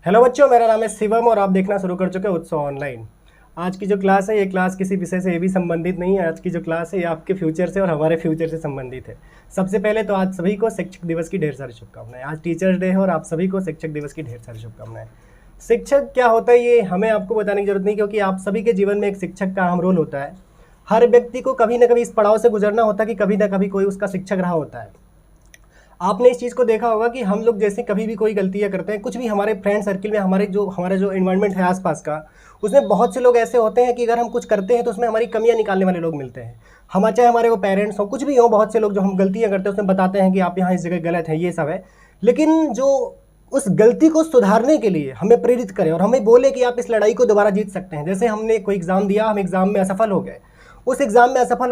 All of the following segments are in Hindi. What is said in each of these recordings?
हेलो बच्चों, मेरा नाम है शिवम और आप देखना शुरू कर चुके हैं उत्सव ऑनलाइन। आज की जो क्लास है ये क्लास किसी विषय से ये भी संबंधित नहीं है। आज की जो क्लास है ये आपके फ्यूचर से और हमारे फ्यूचर से संबंधित है। सबसे पहले तो आज सभी को शिक्षक दिवस की ढेर सारी शुभकामनाएं। आज टीचर्स डे है और आप सभी को शिक्षक दिवस की ढेर सारी शुभकामनाएं। शिक्षक क्या होता है ये हमें आपको बताने की जरूरत नहीं, क्योंकि आप सभी के जीवन में एक शिक्षक का अहम रोल होता है। हर व्यक्ति को कभी ना कभी इस पड़ाव से गुजरना होता है कि कभी ना कभी कोई उसका शिक्षक रहा होता है। आपने इस चीज़ को देखा होगा कि हम लोग जैसे कभी भी कोई गलतियाँ करते हैं, कुछ भी हमारे फ्रेंड सर्किल में हमारा जो एनवायरनमेंट है आसपास का, उसमें बहुत से लोग ऐसे होते हैं कि अगर हम कुछ करते हैं तो उसमें हमारी कमियां निकालने वाले लोग मिलते हैं। हम चाहे हमारे वो पेरेंट्स हो, कुछ भी हो, बहुत से लोग जो हम गलतियाँ करते हैं उसमें बताते हैं कि आप यहाँ इस जगह गलत है, ये सब है। लेकिन जो उस गलती को सुधारने के लिए हमें प्रेरित करे और हमें बोले कि आप इस लड़ाई को दोबारा जीत सकते हैं। जैसे हमने कोई एग्ज़ाम दिया, हम एग्ज़ाम में असफल हो गए। उस एग्ज़ाम में असफल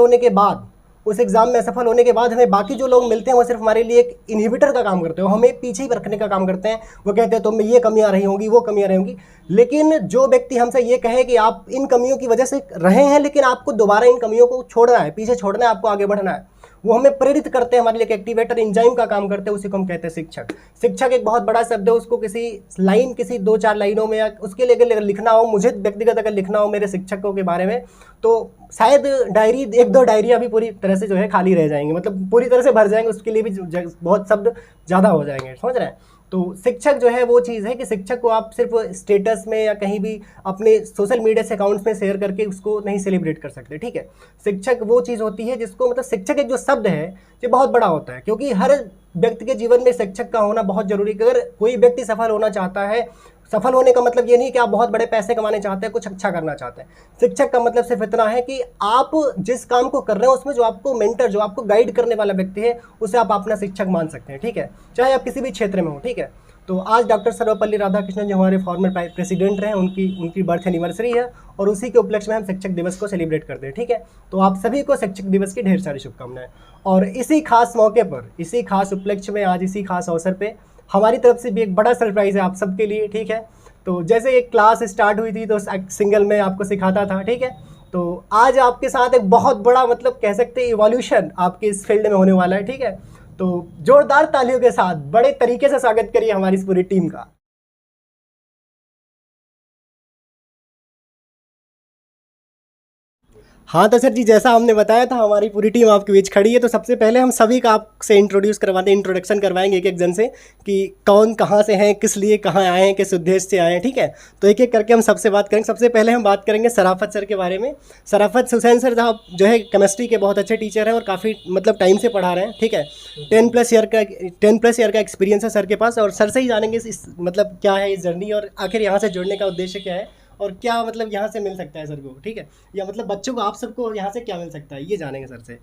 होने के बाद हमें बाकी जो लोग मिलते हैं वो सिर्फ हमारे लिए एक इनहिबिटर का काम करते हैं, वो हमें पीछे ही रखने का काम करते हैं। वो कहते हैं तुम में ये कमियां रही होंगी, वो कमियां रही होंगी। लेकिन जो व्यक्ति हमसे ये कहे कि आप इन कमियों की वजह से रहे हैं, लेकिन आपको दोबारा इन कमियों को छोड़ना है, पीछे छोड़ना है, आपको आगे बढ़ना है, वो हमें प्रेरित करते हैं, हमारे लिए एक एक्टिवेटर एंजाइम का काम करते हैं। उसी को हम कहते हैं शिक्षक। शिक्षक एक बहुत बड़ा शब्द है, उसको किसी 2-4 लाइनों में या उसके लिए अगर लिखना हो, मुझे व्यक्तिगत अगर लिखना हो मेरे शिक्षकों के बारे में, तो शायद डायरी 1-2 डायरियाँ भी पूरी तरह से जो है खाली रह जाएंगी, मतलब पूरी तरह से भर जाएंगे, उसके लिए भी बहुत शब्द ज़्यादा हो जाएंगे, समझ रहे हैं। तो शिक्षक जो है वो चीज़ है कि शिक्षक को आप सिर्फ स्टेटस में या कहीं भी अपने सोशल मीडिया से अकाउंट्स में शेयर करके उसको नहीं सेलिब्रेट कर सकते, ठीक है। शिक्षक वो चीज़ होती है जिसको, मतलब शिक्षक एक जो शब्द है ये बहुत बड़ा होता है, क्योंकि हर व्यक्ति के जीवन में शिक्षक का होना बहुत जरूरी है। अगर कोई व्यक्ति सफल होना चाहता है, सफल होने का मतलब ये नहीं कि आप बहुत बड़े पैसे कमाने चाहते हैं, कुछ अच्छा करना चाहते हैं। शिक्षक का मतलब सिर्फ इतना है कि आप जिस काम को कर रहे हैं उसमें जो आपको मेंटर, जो आपको गाइड करने वाला व्यक्ति है, उसे आप अपना शिक्षक मान सकते हैं, ठीक है, चाहे आप किसी भी क्षेत्र में हो, ठीक है। तो आज डॉक्टर सर्वपल्ली राधाकृष्णन जो हमारे फॉर्मर प्रेसिडेंट रहे, उनकी बर्थ एनिवर्सरी है और उसी के उपलक्ष्य में हम शिक्षक दिवस को सेलिब्रेट करते हैं, ठीक है। तो आप सभी को शिक्षक दिवस की ढेर सारी शुभकामनाएं। और इसी खास मौके पर, इसी खास उपलक्ष्य में, आज इसी खास अवसर पे हमारी तरफ से भी एक बड़ा सरप्राइज़ है आप सबके लिए, ठीक है। तो जैसे एक क्लास स्टार्ट हुई थी तो सिंगल में आपको सिखाता था, ठीक है। तो आज आपके साथ एक बहुत बड़ा, मतलब कह सकते हैं इवोल्यूशन आपके इस फील्ड में होने वाला है, ठीक है। तो जोरदार तालियों के साथ बड़े तरीके से स्वागत करिए हमारी इस पूरी टीम का। हाँ तो सर जी, जैसा हमने बताया था हमारी पूरी टीम आपके बीच खड़ी है। तो सबसे पहले हम सभी का आपसे इंट्रोडक्शन करवाएंगे एक एक जन से कि कौन कहाँ से हैं, किस लिए कहाँ आए हैं, किस उद्देश्य से आए हैं, ठीक है। तो एक एक करके हम सबसे बात करेंगे। सबसे पहले हम बात करेंगे शराफत सर के बारे में। शराफत हुसैन सर साहब जो है केमिस्ट्री के बहुत अच्छे टीचर हैं और काफ़ी मतलब टाइम से पढ़ा रहे हैं, ठीक है। 10+ ईयर का एक्सपीरियंस है सर के पास। और सर से ही जानेंगे इस मतलब क्या है इस जर्नी और आखिर यहाँ से जुड़ने का उद्देश्य क्या है और क्या मतलब यहाँ से मिल सकता है सर को, ठीक है, या मतलब बच्चों को, आप सबको यहाँ से क्या मिल सकता है, ये जानेंगे सर से।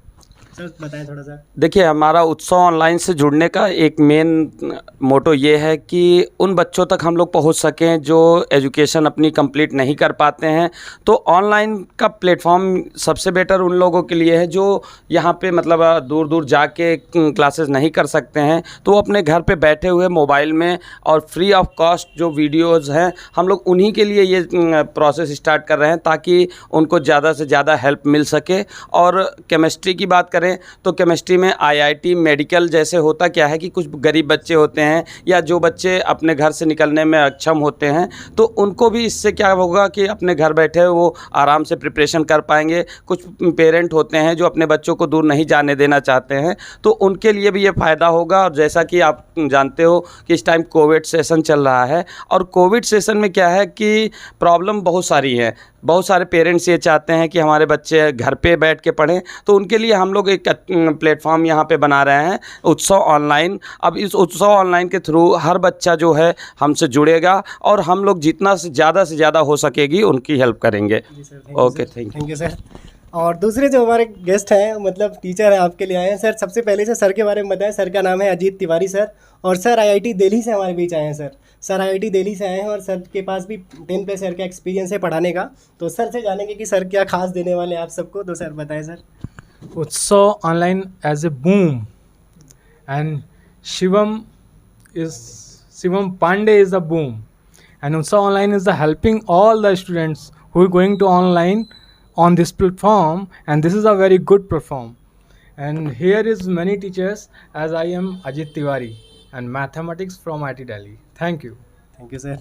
सर बताएं थोड़ा सा। देखिए, हमारा उत्सव ऑनलाइन से जुड़ने का एक मेन मोटो ये है कि उन बच्चों तक हम लोग पहुंच सकें जो एजुकेशन अपनी कंप्लीट नहीं कर पाते हैं। तो ऑनलाइन का प्लेटफॉर्म सबसे बेटर उन लोगों के लिए है जो यहाँ पे मतलब दूर दूर जाके क्लासेस नहीं कर सकते हैं, तो वो अपने घर पे बैठे हुए मोबाइल में और फ्री ऑफ कॉस्ट जो वीडियोज़ हैं, हम लोग उन्हीं के लिए ये प्रोसेस स्टार्ट कर रहे हैं ताकि उनको ज़्यादा से ज़्यादा हेल्प मिल सके। और केमिस्ट्री की बात करें तो केमिस्ट्री में आईआईटी मेडिकल जैसे होता क्या है कि कुछ गरीब बच्चे होते हैं या जो बच्चे अपने घर से निकलने में अक्षम होते हैं, तो उनको भी इससे क्या होगा कि अपने घर बैठे वो आराम से प्रिपरेशन कर पाएंगे। कुछ पेरेंट होते हैं जो अपने बच्चों को दूर नहीं जाने देना चाहते हैं, तो उनके लिए भी ये फ़ायदा होगा। और जैसा कि आप जानते हो कि इस टाइम कोविड सेशन चल रहा है और कोविड सेशन में क्या है कि प्रॉब्लम बहुत सारी है। बहुत सारे पेरेंट्स ये चाहते हैं कि हमारे बच्चे घर पे बैठ के पढ़ें, तो उनके लिए हम लोग एक प्लेटफॉर्म यहाँ पे बना रहे हैं, उत्सव ऑनलाइन। अब इस उत्सव ऑनलाइन के थ्रू हर बच्चा जो है हमसे जुड़ेगा और हम लोग जितना से ज़्यादा हो सकेगी उनकी हेल्प करेंगे। Okay, thank you sir. और दूसरे जो हमारे गेस्ट हैं, मतलब टीचर हैं, आपके लिए आए हैं सर। सबसे पहले से सर के बारे में बताएं। सर का नाम है अजीत तिवारी सर और सर आईआईटी दिल्ली से हमारे बीच आए हैं। सर आईआईटी दिल्ली से आए हैं और सर के पास भी 10+ ईयर का एक्सपीरियंस है पढ़ाने का। तो सर से जानेंगे कि सर क्या खास देने वाले हैं आप सबको। तो सर बताएं sir. Utsav online as a boom, and Shivam Pandey is the boom, and Utsav online is the helping all the students who are going to online on this platform, and this is a very good platform. And here is many teachers as I am Ajit Tiwari and mathematics from IIT Delhi. Thank you. Thank you sir.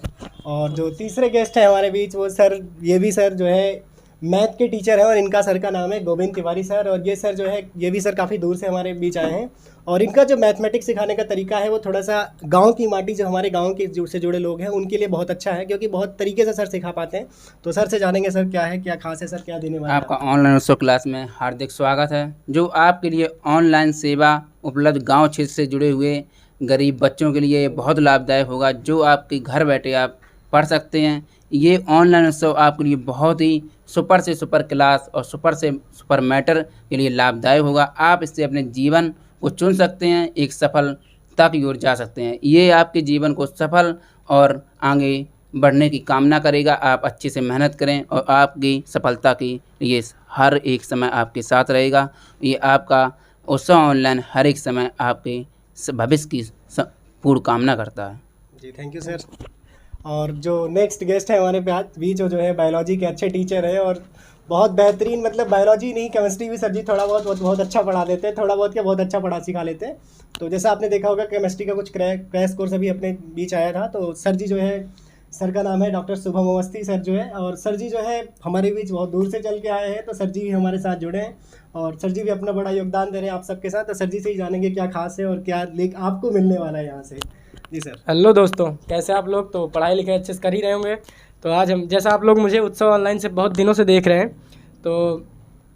और जो तीसरे गेस्ट हैं हमारे बीच वो सर, ये भी सर जो है मैथ के टीचर हैं और इनका सर का नाम है गोविंद तिवारी सर। और ये सर जो है ये भी सर काफ़ी दूर से हमारे बीच आए हैं और इनका जो मैथमेटिक्स सिखाने का तरीका है वो थोड़ा सा गांव की माटी, जो हमारे गांव के से जुड़े लोग हैं उनके लिए बहुत अच्छा है, क्योंकि बहुत तरीके से सर सिखा पाते हैं। तो सर से जानेंगे सर क्या है, क्या खास है सर, क्या देने वाले हैं आपका ऑनलाइन उत्सव क्लास में हार्दिक स्वागत है। जो आपके लिए ऑनलाइन सेवा उपलब्ध गांव क्षेत्र से जुड़े हुए गरीब बच्चों के लिए बहुत लाभदायक होगा, जो आपके घर बैठे आप पढ़ सकते हैं। ये ऑनलाइन उत्सव आपके लिए बहुत ही सुपर से सुपर क्लास और सुपर से सुपर मैटर के लिए लाभदायक होगा। आप इससे अपने जीवन को चुन सकते हैं, एक सफलता की ओर जा सकते हैं। ये आपके जीवन को सफल और आगे बढ़ने की कामना करेगा। आप अच्छे से मेहनत करें और आपकी सफलता की ये हर एक समय आपके साथ रहेगा। ये आपका उत्सव ऑनलाइन हर एक समय आपके भविष्य की पूर्ण कामना करता है। जी थैंक यू सर। और जो नेक्स्ट गेस्ट है हमारे बीच वो जो है बायोलॉजी के अच्छे टीचर है और बहुत बेहतरीन, मतलब बायोलॉजी नहीं केमिस्ट्री भी सर जी थोड़ा बहुत अच्छा पढ़ा देते हैं, थोड़ा बहुत क्या बहुत अच्छा पढ़ा सिखा लेते हैं। तो जैसा आपने देखा होगा केमिस्ट्री का कुछ क्रैश कोर्स अभी अपने बीच आया था, तो सर जी जो है, सर का नाम है डॉक्टर शुभम अवस्थी सर जो है। और सर जी जो है हमारे बीच बहुत दूर से चल के आए हैं, तो सर जी भी हमारे साथ जुड़े हैं और सर जी भी अपना बड़ा योगदान दे रहे हैं आप सबके साथ। तो सर जी से ही जानेंगे क्या खास है और क्या आपको मिलने वाला है यहाँ से। जी सर। हेलो दोस्तों, कैसे आप लोग? तो पढ़ाई लिखाई अच्छे से कर ही रहे होंगे। तो आज हम, जैसा आप लोग मुझे उत्सव ऑनलाइन से बहुत दिनों से देख रहे हैं, तो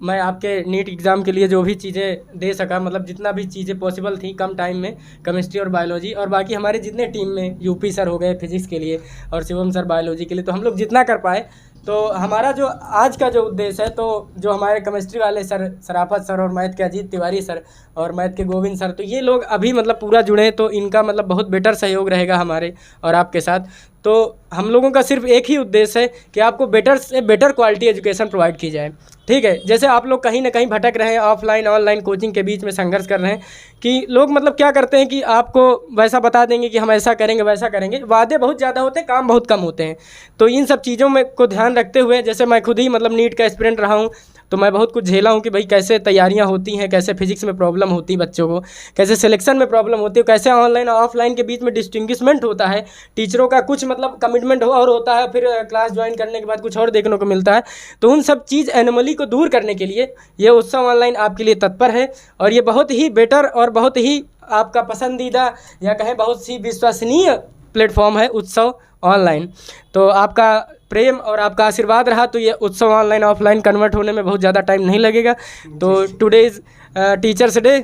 मैं आपके नीट एग्ज़ाम के लिए जो भी चीज़ें दे सका, मतलब जितना भी चीज़ें पॉसिबल थी कम टाइम में, केमिस्ट्री और बायोलॉजी, और बाकी हमारे जितने टीम में यूपी सर हो गए फिजिक्स के लिए और शिवम सर बायोलॉजी के लिए, तो हम लोग जितना कर पाए। तो हमारा जो आज का जो उद्देश्य है, तो जो हमारे केमिस्ट्री वाले सर सराफत सर और मैथ के अजीत तिवारी सर और मैथ के गोविंद सर, तो ये लोग अभी मतलब पूरा जुड़े, तो इनका मतलब बहुत बेटर सहयोग रहेगा हमारे और आपके साथ। तो हम लोगों का सिर्फ एक ही उद्देश्य है कि आपको बेटर से बेटर क्वालिटी एजुकेशन प्रोवाइड की जाए। ठीक है, जैसे आप लोग कहीं ना कहीं भटक रहे हैं, ऑफलाइन ऑनलाइन कोचिंग के बीच में संघर्ष कर रहे हैं कि लोग मतलब क्या करते हैं कि आपको वैसा बता देंगे कि हम ऐसा करेंगे वैसा करेंगे, वादे बहुत ज़्यादा होते हैं, काम बहुत कम होते हैं। तो इन सब चीज़ों में को ध्यान रखते हुए, जैसे मैं खुद ही मतलब नीट का एस्पिरेंट रहा हूँ, तो मैं बहुत कुछ झेला हूँ कि भाई कैसे तैयारियाँ होती हैं, कैसे फिजिक्स में प्रॉब्लम होती है बच्चों को, कैसे सिलेक्शन में प्रॉब्लम होती है, कैसे ऑनलाइन और ऑफलाइन के बीच में डिस्टिंग्विशमेंट होता है, टीचरों का कुछ मतलब कमिटमेंट और होता है, फिर क्लास ज्वाइन करने के बाद कुछ और देखने को मिलता है। तो उन सब चीज़ एनोमली को दूर करने के लिए ये उत्सव ऑनलाइन आपके लिए तत्पर है और ये बहुत ही बेटर और बहुत ही आपका पसंदीदा या कहें बहुत ही विश्वसनीय प्लेटफॉर्म है उत्सव ऑनलाइन। तो आपका प्रेम और आपका आशीर्वाद रहा तो ये उत्सव ऑनलाइन ऑफलाइन कन्वर्ट होने में बहुत ज़्यादा टाइम नहीं लगेगा। तो टुडे इज़ टीचर्स डे,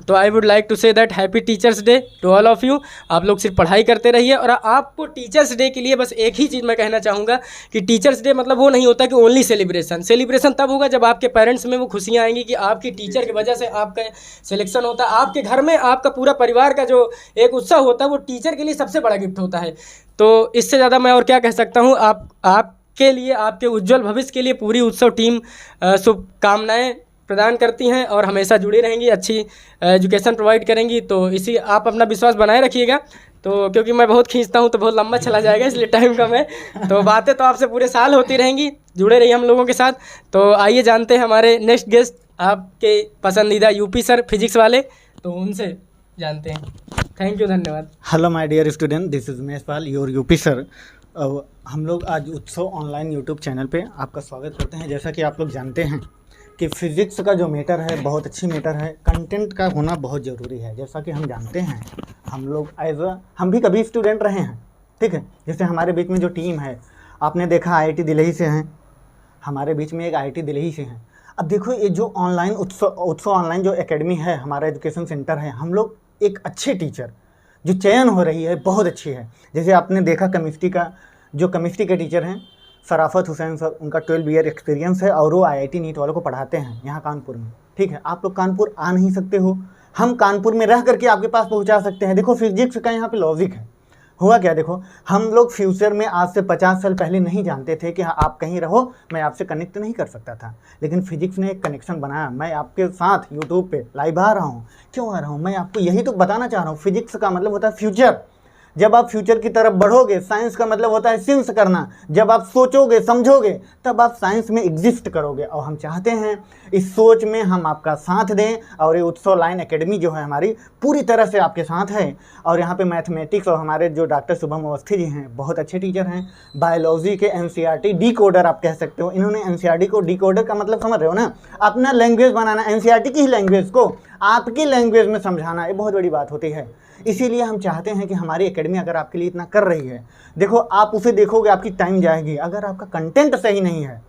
तो I would like to say that happy teachers day to all of you. आप लोग सिर्फ पढ़ाई करते रहिए और आपको टीचर्स डे के लिए बस एक ही चीज़ मैं कहना चाहूँगा कि टीचर्स डे मतलब वो नहीं होता कि ओनली सेलिब्रेशन तब होगा जब आपके पेरेंट्स में वो खुशियाँ आएंगी कि आपकी टीचर की वजह से आपका सिलेक्शन होता है। आपके घर में आपका पूरा परिवार का जो एक उत्सव होता है वो टीचर के लिए सबसे बड़ा गिफ्ट होता है। तो इससे ज़्यादा मैं और क्या कह सकता हूँ। आपके लिए, आपके उज्जवल भविष्य के लिए पूरी उत्सव टीम शुभकामनाएँ प्रदान करती हैं और हमेशा जुड़ी रहेंगी, अच्छी एजुकेशन प्रोवाइड करेंगी। तो इसी आप अपना विश्वास बनाए रखिएगा। तो क्योंकि मैं बहुत खींचता हूँ तो बहुत लंबा चला जाएगा, इसलिए टाइम कम है। तो बातें तो आपसे पूरे साल होती रहेंगी, जुड़े रहिए हम लोगों के साथ। तो आइए जानते हैं हमारे नेक्स्ट गेस्ट, आपके पसंदीदा यूपी सर फिजिक्स वाले, तो उनसे जानते हैं। थैंक यू, धन्यवाद। Hello my dear student, this is Umesh Pal, your UP sir. हम लोग आज उत्सव ऑनलाइन यूट्यूब चैनल पे आपका स्वागत करते हैं। जैसा कि आप लोग जानते हैं कि फ़िज़िक्स का जो मैटर है बहुत अच्छी मैटर है, कंटेंट का होना बहुत ज़रूरी है। जैसा कि हम जानते हैं, हम लोग हम भी कभी स्टूडेंट रहे हैं, ठीक है। जैसे हमारे बीच में जो टीम है, आपने देखा IIT दिल्ली से हैं, हमारे बीच में एक IIT दिल्ली से हैं। अब देखो ये जो ऑनलाइन उत्सव ऑनलाइन जो एकेडमी है, हमारा एजुकेशन सेंटर है, हम लोग एक अच्छे टीचर जो चयन हो रही है बहुत अच्छी है। जैसे आपने देखा केमिस्ट्री के टीचर हैं सराफत हुसैन सर, उनका 12 ईयर एक्सपीरियंस है और वो IIT नीट वालों को पढ़ाते हैं यहाँ कानपुर में, ठीक है। आप लोग कानपुर आ नहीं सकते हो, हम कानपुर में रह करके आपके पास पहुँचा सकते हैं। देखो फिजिक्स का यहाँ पे लॉजिक है, हुआ क्या, देखो हम लोग फ्यूचर में आज से 50 साल पहले नहीं जानते थे कि आप कहीं रहो मैं आपसे कनेक्ट नहीं कर सकता था, लेकिन फिजिक्स ने एक कनेक्शन बनाया। मैं आपके साथ यूट्यूब पे लाइव आ रहा हूँ, क्यों आ रहा हूँ, मैं आपको यही तो बताना चाह रहा हूँ। फिजिक्स का मतलब होता है फ्यूचर, जब आप फ्यूचर की तरफ बढ़ोगे, साइंस का मतलब होता है सिंस करना, जब आप सोचोगे समझोगे तब आप साइंस में एग्जिस्ट करोगे। और हम चाहते हैं इस सोच में हम आपका साथ दें, और ये उत्सव ऑनलाइन एकेडमी जो है हमारी पूरी तरह से आपके साथ है। और यहाँ पे मैथमेटिक्स और हमारे जो डॉक्टर शुभम अवस्थी जी हैं बहुत अच्छे टीचर हैं। बायोलॉजी के एनसीईआरटी डिकोडर आप कह सकते हो, इन्होंने एनसीईआरटी को डिकोडर का मतलब समझ रहे हो ना, अपना लैंग्वेज बनाना, एनसीईआरटी की ही लैंग्वेज को आपकी लैंग्वेज में समझाना, ये बहुत बड़ी बात होती है। इसीलिए हम चाहते हैं कि हमारी एकेडमी अगर आपके लिए इतना कर रही है, देखो आप उसे देखोगे आपकी टाइम जाएगी, अगर आपका कंटेंट सही नहीं है,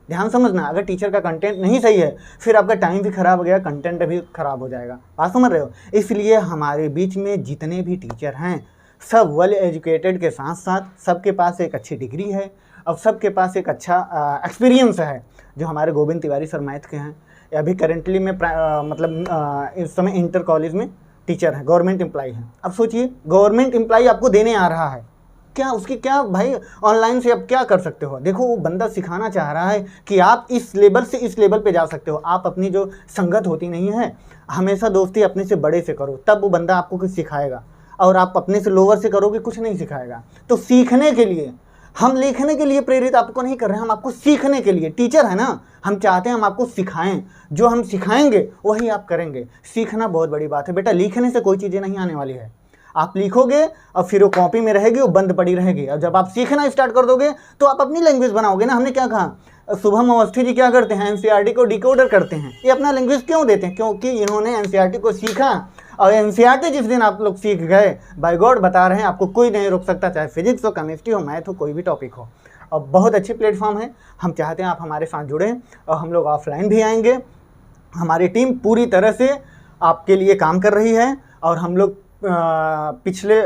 ध्यान समझना, अगर टीचर का कंटेंट नहीं सही है फिर आपका टाइम भी ख़राब हो गया, कंटेंट भी ख़राब हो जाएगा, बात समझ रहे हो। इसलिए हमारे बीच में जितने भी टीचर हैं सब वेल एजुकेटेड के साथ साथ सबके पास एक अच्छी डिग्री है और सबके पास एक अच्छा एक्सपीरियंस है। जो हमारे गोविंद तिवारी सर मैथ के हैं, अभी करेंटली में इस समय इंटर कॉलेज में टीचर हैं, गवर्नमेंट एम्प्लॉई हैं। अब सोचिए गवर्नमेंट एम्प्लॉई आपको देने आ रहा है, क्या उसकी क्या भाई ऑनलाइन से आप क्या कर सकते हो। देखो वो बंदा सिखाना चाह रहा है कि आप इस लेवल से इस लेवल पे जा सकते हो। आप अपनी जो संगत होती नहीं है, हमेशा दोस्ती अपने से बड़े से करो, तब वो बंदा आपको कुछ सिखाएगा, और आप अपने से लोअर से करोगे कुछ नहीं सिखाएगा। तो सीखने के लिए, हम लिखने के लिए प्रेरित आपको नहीं कर रहे हैं, हम आपको सीखने के लिए, टीचर है ना, हम चाहते हैं हम आपको सिखाएं, जो हम सिखाएंगे वही आप करेंगे। सीखना बहुत बड़ी बात है बेटा, लिखने से कोई चीज़ें नहीं आने वाली है। आप लिखोगे और फिर वो कॉपी में रहेगी, वो बंद पड़ी रहेगी, और जब आप सीखना स्टार्ट कर दोगे तो आप अपनी लैंग्वेज बनाओगे ना। हमने क्या कहा, शुभम अवस्थी जी क्या करते हैं, एनसीईआरटी को डिकोडर करते हैं। ये अपना लैंग्वेज क्यों देते हैं, क्योंकि इन्होंने एनसीईआरटी को सीखा, और एनसीईआरटी जिस दिन आप लोग सीख गए, बाय गॉड बता रहे हैं आपको कोई नहीं रोक सकता, चाहे फिजिक्स हो, केमिस्ट्री हो, मैथ हो, कोई भी टॉपिक हो। और बहुत अच्छी प्लेटफॉर्म है, हम चाहते हैं आप हमारे साथ जुड़ें, और हम लोग ऑफलाइन भी आएंगे। हमारी टीम पूरी तरह से आपके लिए काम कर रही है, और हम लोग पिछले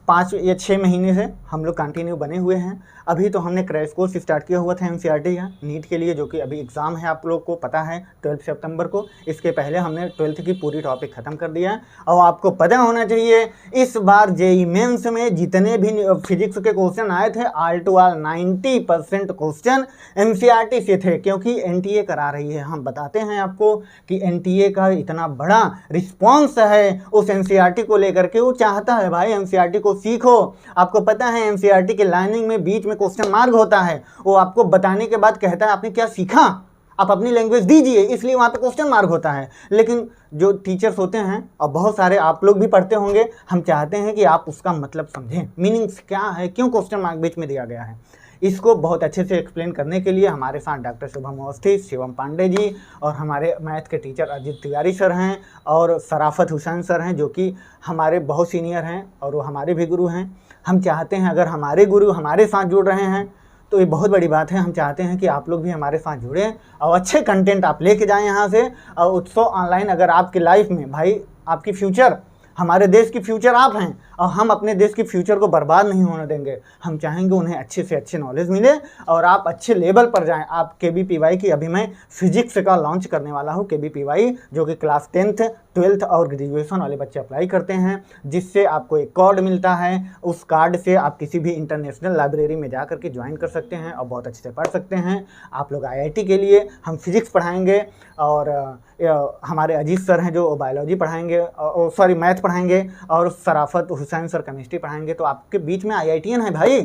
5 या 6 महीने से हम लोग कंटिन्यू बने हुए हैं। अभी तो हमने क्रैश कोर्स स्टार्ट किया हुआ था एनसीईआरटी का नीट के लिए, जो कि अभी एग्ज़ाम है, आप लोग को पता है 12 सितंबर को। इसके पहले हमने 12th की पूरी टॉपिक ख़त्म कर दिया है। और आपको पता होना चाहिए इस बार जेईई मेंस में जितने भी फिजिक्स के क्वेश्चन आए थे, all to all 90% question NCERT से थे, क्योंकि एनटीए करा रही है। हम बताते हैं आपको कि एनटीए का इतना बड़ा रिस्पॉन्स है उस एनसीईआरटी को लेकर के, वो चाहता है भाई एनसीईआरटी को सीखो। आपको पता है एनसीईआरटी के लाइनिंग में बीच में क्वेश्चन मार्क होता है, वो आपको बताने के बाद कहता है आपने क्या सीखा, आप अपनी लैंग्वेज दीजिए, इसलिए वहाँ पे क्वेश्चन मार्क होता है। लेकिन जो टीचर्स होते हैं, और बहुत सारे आप लोग भी पढ़ते होंगे, हम चाहते हैं कि आप उसका मतलब समझें, मीनिंग्स क्या है, क्यों क्वेश्चन मार्क बीच में दिया गया है। इसको बहुत अच्छे से एक्सप्लेन करने के लिए हमारे साथ डॉक्टर शुभम अवस्थी, शिवम पांडे जी, और हमारे मैथ के टीचर अजीत तिवारी सर हैं, और सराफत हुसैन सर हैं, जो कि हमारे बहुत सीनियर हैं और वो हमारे भी गुरु हैं। हम चाहते हैं अगर हमारे गुरु हमारे साथ जुड़ रहे हैं तो ये बहुत बड़ी बात है। हम चाहते हैं कि आप लोग भी हमारे साथ जुड़ें और अच्छे कंटेंट आप लेके जाएं यहाँ से। और उत्सव ऑनलाइन अगर आपकी लाइफ में, भाई आपकी फ्यूचर, हमारे देश की फ्यूचर आप हैं, और हम अपने देश की फ्यूचर को बर्बाद नहीं होने देंगे। हम चाहेंगे उन्हें अच्छे से अच्छे नॉलेज मिले और आप अच्छे लेवल पर जाएं। आप केबीपीवाई की, अभी मैं फिजिक्स का लॉन्च करने वाला हूं, केबीपीवाई, जो कि क्लास 10th, 12th और ग्रेजुएशन वाले बच्चे अप्लाई करते हैं, जिससे आपको एक कार्ड मिलता है। उस कार्ड से आप किसी भी इंटरनेशनल लाइब्रेरी में जा करके ज्वाइन कर सकते हैं और बहुत अच्छे से पढ़ सकते हैं। आप लोग IIT के लिए हम फिजिक्स पढ़ाएंगे, और हमारे अजीत सर हैं जो बायोलॉजी पढ़ाएंगे, सॉरी मैथ पढ़ाएंगे, और सराफत हुसैन सर केमिस्ट्री पढ़ाएंगे। तो आपके बीच में IITian है भाई,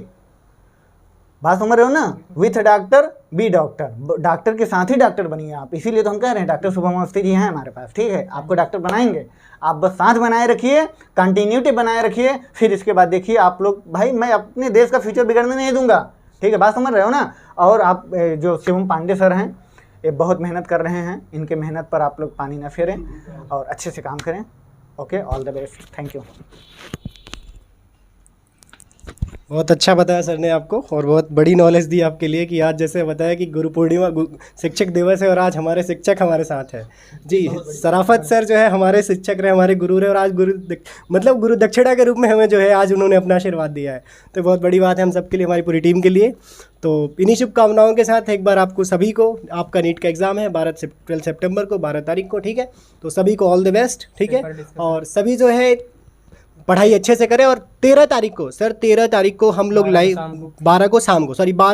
बात समझ रहे हो ना। With doctor B doctor, doctor के साथ ही डॉक्टर बनिए आप। इसीलिए तो हम कह रहे हैं डॉक्टर शुभम अवस्थी जी हैं हमारे पास, ठीक है, आपको डॉक्टर बनाएंगे। आप बस साथ बनाए रखिए, कंटिन्यूटी बनाए रखिए, फिर इसके बाद देखिए आप लोग, भाई मैं अपने देश का फ्यूचर बिगड़ने नहीं दूंगा, ठीक है, बात समझ रहे हो ना। और आप जो शिवम पांडे सर हैं, ये बहुत मेहनत कर रहे हैं, इनके मेहनत पर आप लोग पानी न फेरें और अच्छे से काम करें। Okay, all the best, thank you. बहुत अच्छा बताया सर ने आपको, और बहुत बड़ी नॉलेज दी आपके लिए कि आज जैसे बताया कि गुरु पूर्णिमा शिक्षक दिवस है और आज हमारे शिक्षक हमारे साथ है जी। सराफत सर जो है हमारे शिक्षक रहे, हमारे गुरु रहे, और आज गुरु दक्षिणा के रूप में हमें जो है आज उन्होंने अपना आशीर्वाद दिया है। तो बहुत बड़ी बात है हम सबके लिए, हमारी पूरी टीम के लिए। तो इन्हीं शुभकामनाओं के साथ एक बार आपको सभी को, आपका नीट का एग्ज़ाम है 12 सितंबर को, 12 तारीख को, ठीक है। तो सभी को ऑल द बेस्ट, ठीक है। और सभी जो है पढ़ाई अच्छे से करें। और 13 तारीख को सर, 13 तारीख को हम लोग लाइव, 12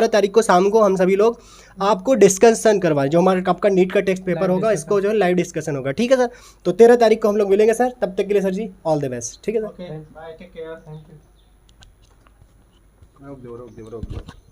तारीख को शाम को हम सभी लोग आपको डिस्कशन करवाएं। जो हमारा आपका नीट का टेक्स्ट पेपर होगा, इसको जो है लाइव डिस्कशन होगा, ठीक है सर। तो 13 तारीख को हम लोग मिलेंगे सर, तब तक के लिए sir ji all the best, ठीक है sir. Bye, take care, thank you. रोक दो।